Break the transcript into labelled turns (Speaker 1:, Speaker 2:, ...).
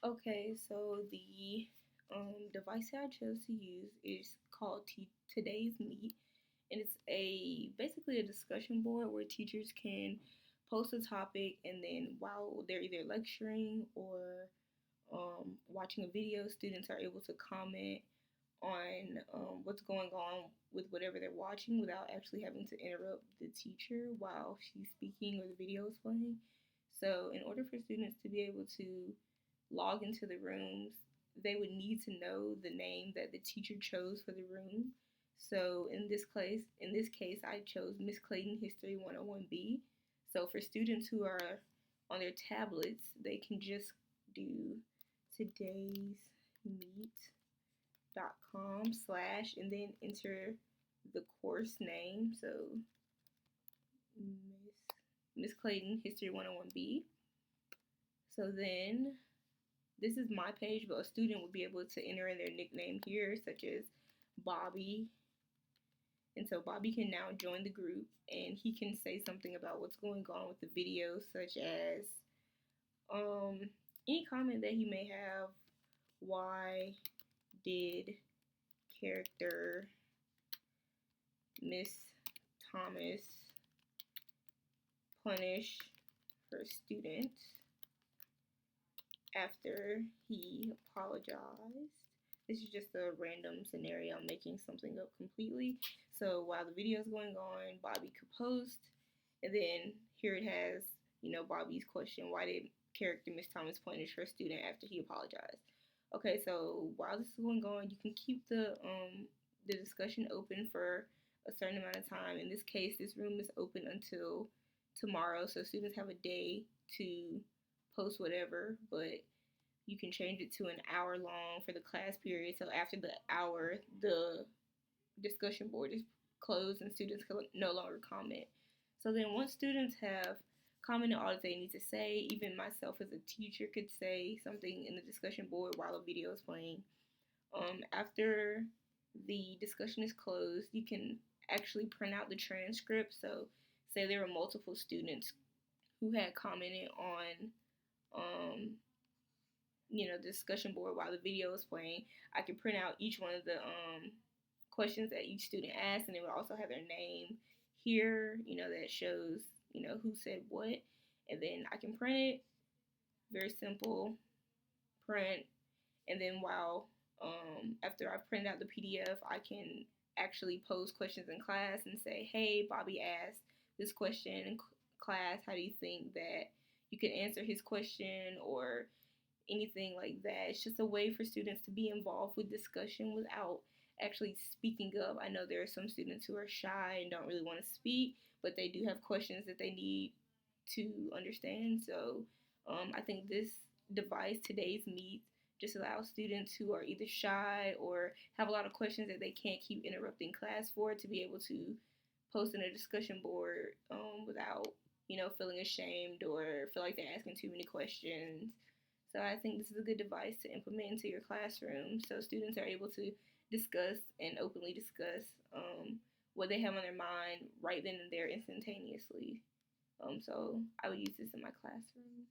Speaker 1: Okay, so the device that I chose to use is called Today's Meet, and it's a basically a discussion board where teachers can post a topic, and then while they're either lecturing or watching a video, students are able to comment on what's going on with whatever they're watching without actually having to interrupt the teacher while she's speaking or the video is playing. So, in order for students to be able to log into the rooms, they would need to know the name that the teacher chose for the room. So, in this case, I chose Miss Clayton History 101B. So, for students who are on their tablets, they can just do today's meet.com slash and then enter the course name. So Miss Clayton History 101B. So then this is my page, but a student would be able to enter in their nickname here, such as Bobby. And so Bobby can now join the group and he can say something about what's going on with the video, such as um, any comment that he may have. Why did character Miss Thomas punish her student after he apologized? This is just a random scenario. I'm making something up completely. So while the video is going on, Bobby could post, and then here it has, Bobby's question: why did character Miss Thomas punish her student after he apologized? Okay, so while this is going on, you can keep the discussion open for a certain amount of time. In this case, this room is open until tomorrow, so students have a day to post whatever, but you can change it to an hour long for the class period. So after the hour, the discussion board is closed and students can no longer comment. So then once students have commented all that they need to say, even myself as a teacher could say something in the discussion board while a video is playing. After the discussion is closed, you can actually print out the transcript. So say there were multiple students who had commented on the discussion board while the video was playing. I could print out each one of the questions that each student asked, and it would also have their name here, that shows, who said what. And then I can print it, very simple, print, and then while after I've printed out the PDF, I can actually pose questions in class and say, hey, Bobby asked this question in class. How do you think that you could answer his question, or anything like that? It's just a way for students to be involved with discussion without actually speaking up. I know there are some students who are shy and don't really want to speak, but they do have questions that they need to understand. So I think this device, Today's Meet, just allows students who are either shy or have a lot of questions that they can't keep interrupting class for to be able to post in a discussion board without, feeling ashamed or feel like they're asking too many questions. So I think this is a good device to implement into your classroom so students are able to discuss and openly discuss what they have on their mind right then and there instantaneously. So I would use this in my classroom.